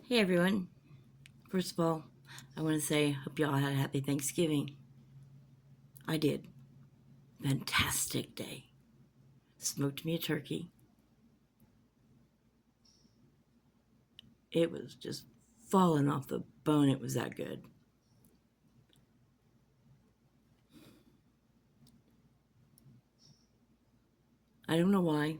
Hey everyone. First of all, I want to say, hope y'all had a happy Thanksgiving. I did. Fantastic day. Smoked me a turkey. It was just falling off the bone. It was that good. I don't know why.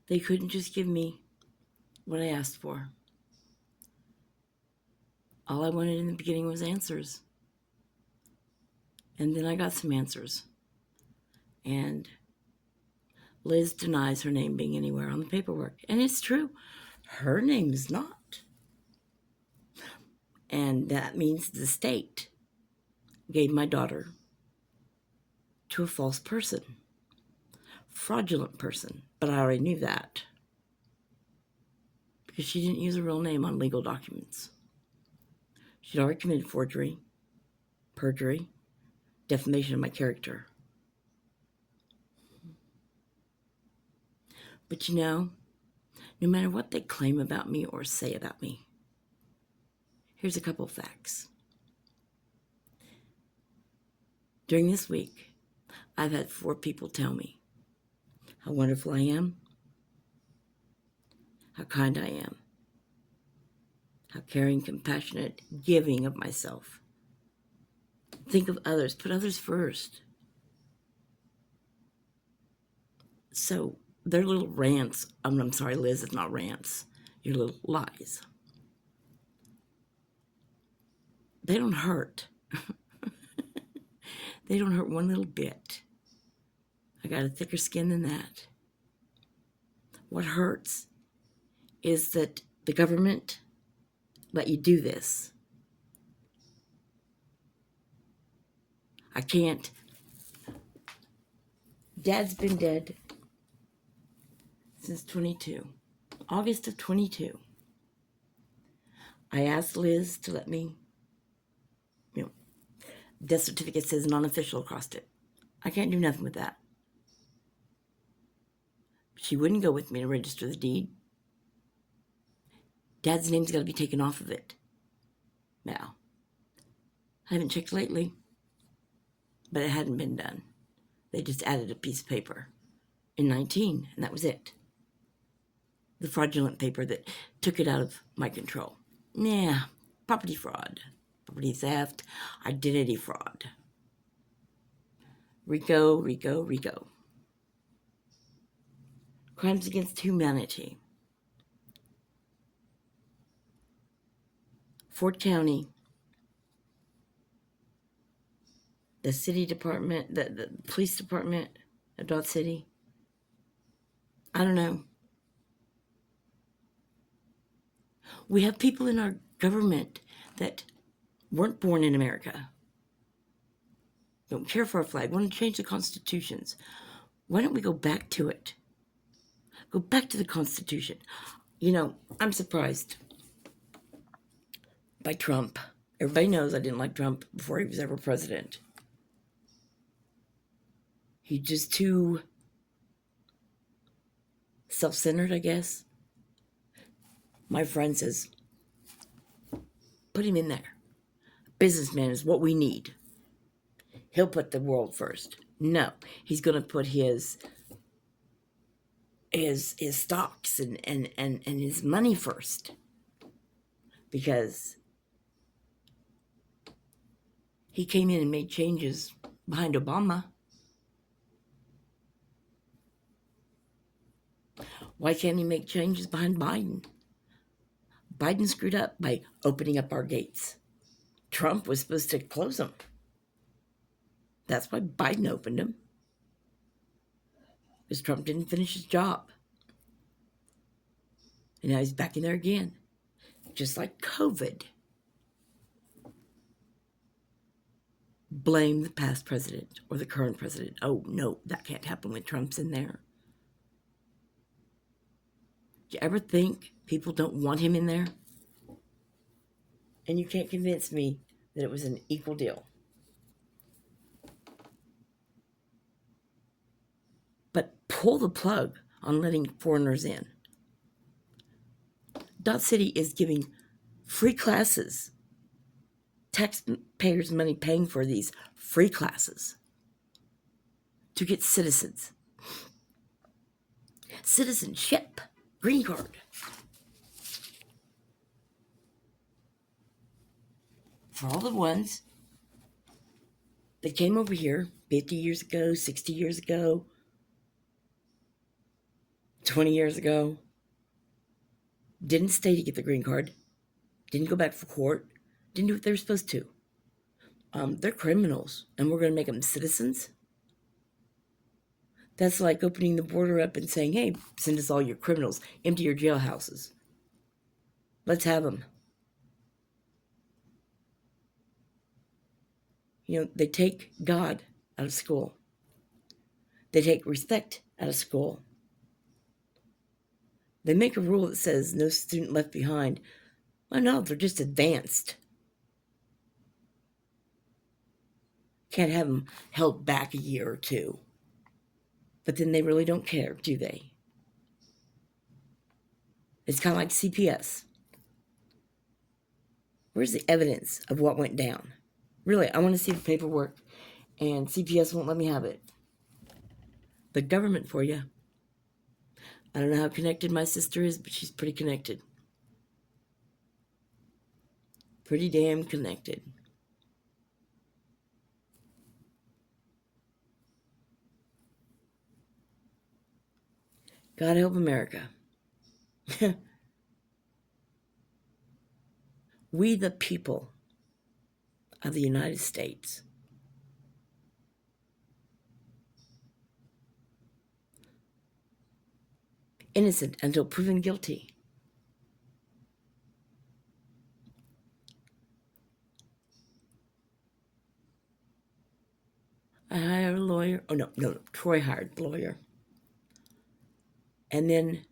They couldn't just give me what I asked for. All I wanted in the beginning was answers. And then I got some answers. And Liz denies her name being anywhere on the paperwork. And it's true. Her name is not. And that means the state gave my daughter to a false person, fraudulent person. But I already knew that because she didn't use a real name on legal documents. She'd already committed forgery, perjury, defamation of my character. But no matter what they claim about me or say about me, here's a couple of facts. During this week, I've had 4 people tell me how wonderful I am, how kind I am, how caring, compassionate, giving of myself. Think of others, put others first. So their little rants, I'm sorry, Liz, it's not rants, your little lies. They don't hurt. They don't hurt one little bit. I got a thicker skin than that. What hurts is that the government let you do this. I can't. Dad's been dead since 22, August of 22. I asked Liz to let me, death certificate says non-official across it. I can't do nothing with that. She wouldn't go with me to register the deed. Dad's name's got to be taken off of it. Now, I haven't checked lately, but it hadn't been done. They just added a piece of paper in 19, and that was it. The fraudulent paper that took it out of my control. Yeah, property fraud, property theft, identity fraud. RICO. Crimes against humanity. Fort County, the city department, the police department of Dot City. I don't know. We have people in our government that weren't born in America, don't care for our flag, want to change the constitutions. Why don't we go back to it? Go back to the Constitution. I'm surprised by Trump. Everybody knows I didn't like Trump before he was ever president. He's just too self-centered, I guess. My friend says, put him in there. A businessman is what we need. He'll put the world first. No, he's going to put his stocks and his money first, because he came in and made changes behind Obama. Why can't he make changes behind Biden? Biden screwed up by opening up our gates. Trump was supposed to close them. That's why Biden opened them, because Trump didn't finish his job. And now he's back in there again, just like COVID. Blame the past president or the current president. Oh, no, that can't happen when Trump's in there. Do you ever think people don't want him in there? And you can't convince me that it was an equal deal. But pull the plug on letting foreigners in. Dot City is giving free classes, taxpayers' money paying for these free classes to get citizens. Citizenship, green card. For all the ones that came over here 50 years ago, 60 years ago, 20 years ago, didn't stay to get the green card, didn't go back for court, didn't do what they were supposed to. They're criminals, and we're going to make them citizens? That's like opening the border up and saying, hey, send us all your criminals, empty your jailhouses. Let's have them. You know, they take God out of school. They take respect out of school. They make a rule that says no student left behind. Well, no, they're just advanced. Can't have them held back a year or two. But then they really don't care, do they? It's kind of like CPS. Where's the evidence of what went down? Really, I want to see the paperwork, and CPS won't let me have it. The government for you. I don't know how connected my sister is, but she's pretty connected. Pretty damn connected. God help America. We the people of the United States innocent until proven guilty. I hired a lawyer. Oh, no. Troy hired the lawyer. And then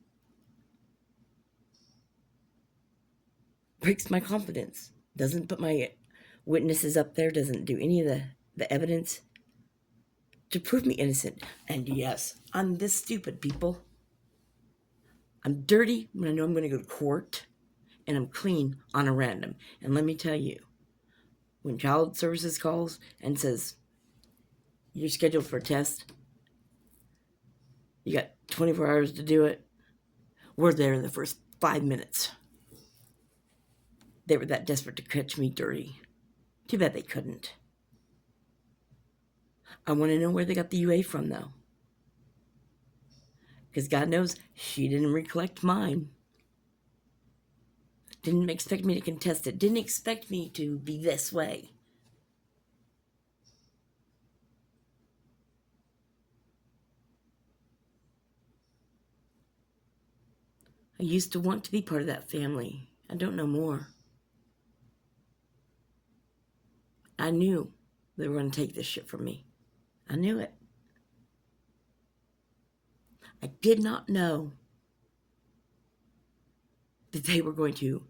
breaks my confidence. Doesn't put my witnesses up there. Doesn't do any of the evidence to prove me innocent. And yes, I'm this stupid, people. I'm dirty when I know I'm going to go to court. And I'm clean on a random. And let me tell you, when Child Services calls and says, you're scheduled for a test, you got 24 hours to do it, we're there in the first 5 minutes. They were that desperate to catch me dirty. Too bad they couldn't. I want to know where they got the UA from, though. Because God knows she didn't recollect mine. Didn't expect me to contest it. Didn't expect me to be this way. I used to want to be part of that family. I don't know more. I knew they were going to take this shit from me. I knew it. I did not know that they were going to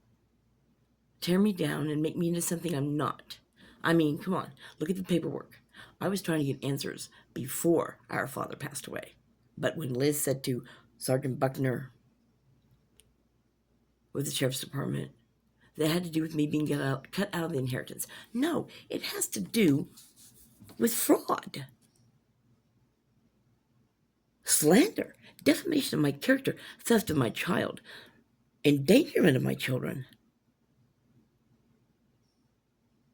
tear me down and make me into something I'm not. I mean, come on, look at the paperwork. I was trying to get answers before our father passed away. But when Liz said to Sergeant Buckner with the Sheriff's Department, that had to do with me being cut out of the inheritance. No, it has to do with fraud. Slander, defamation of my character, theft of my child, endangerment of my children,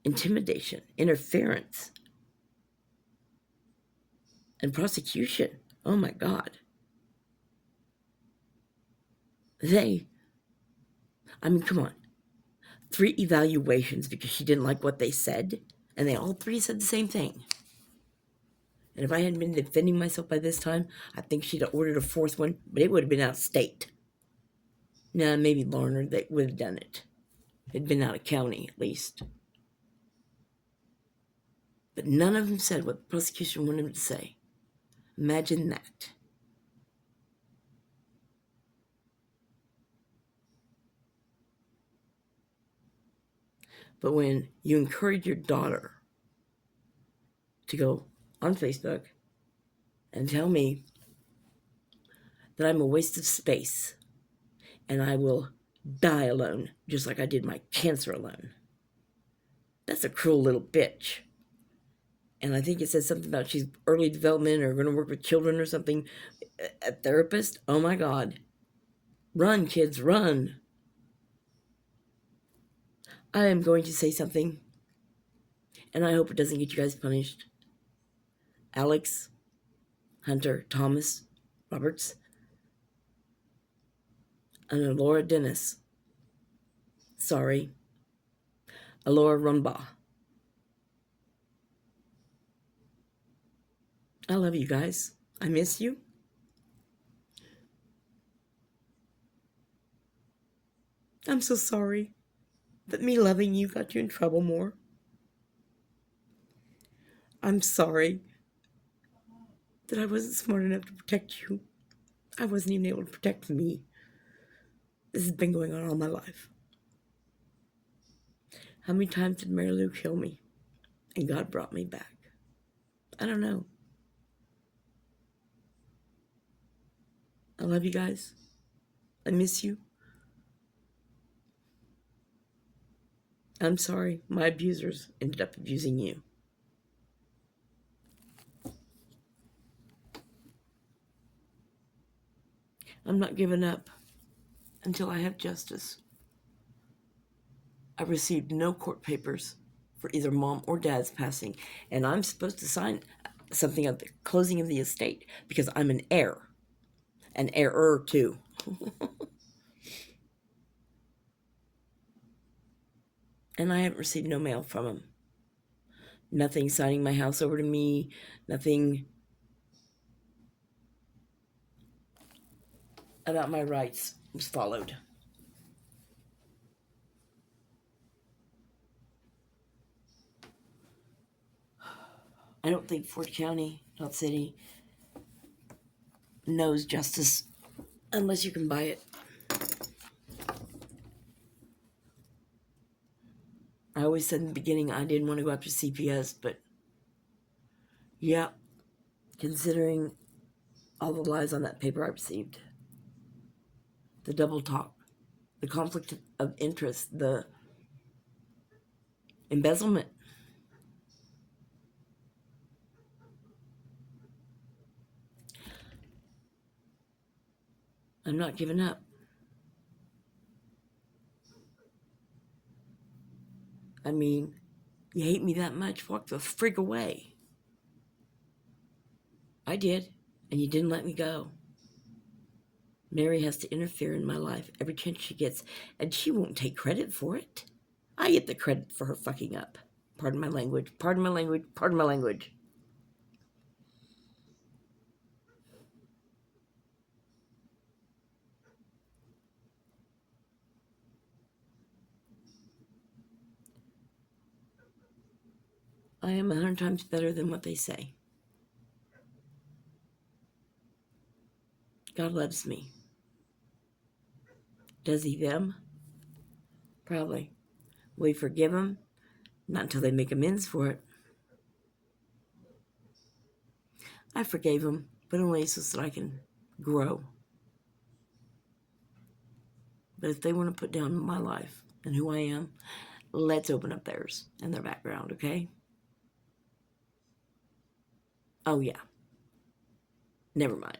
intimidation, interference, and prosecution. Oh my God. Come on. 3 evaluations because she didn't like what they said, and they all 3 said the same thing. And if I hadn't been defending myself by this time, I think she'd have ordered a 4th one, but it would have been out of state. Nah, maybe Larner, they would have done it. It'd been out of county, at least. But none of them said what the prosecution wanted them to say. Imagine that. But when you encourage your daughter to go on Facebook and tell me that I'm a waste of space and I will die alone, just like I did my cancer alone. That's a cruel little bitch. And I think it says something about she's early development or going to work with children or something. A therapist? Oh my God. Run, kids, run. I am going to say something, and I hope it doesn't get you guys punished. Alex, Hunter, Thomas, Roberts, and Alora Dennis. Sorry. Alora Rumbaugh. I love you guys. I miss you. I'm so sorry that me loving you got you in trouble more. I'm sorry that I wasn't smart enough to protect you. I wasn't even able to protect me. This has been going on all my life. How many times did Mary Lou kill me? And God brought me back. I don't know. I love you guys. I miss you. I'm sorry my abusers ended up abusing you. I'm not giving up until I have justice. I received no court papers for either mom or dad's passing, and I'm supposed to sign something at the closing of the estate because I'm an heir. An error too. And I haven't received no mail from him. Nothing signing my house over to me. Nothing about my rights was followed. I don't think Fort County, North City, knows justice unless you can buy it. I always said in the beginning I didn't want to go after CPS, but yeah, considering all the lies on that paper I received, the double talk, the conflict of interest, the embezzlement. I'm not giving up. I mean, you hate me that much? Walk the frig away. I did, and you didn't let me go. Mary has to interfere in my life every chance she gets, and she won't take credit for it. I get the credit for her fucking up. Pardon my language, pardon my language, pardon my language. I am 100 times better than what they say. God loves me. Does he them? Probably. Will he forgive them? Not until they make amends for it. I forgave them, but only so that I can grow. But if they want to put down my life and who I am, let's open up theirs and their background, okay? Oh, yeah. Never mind.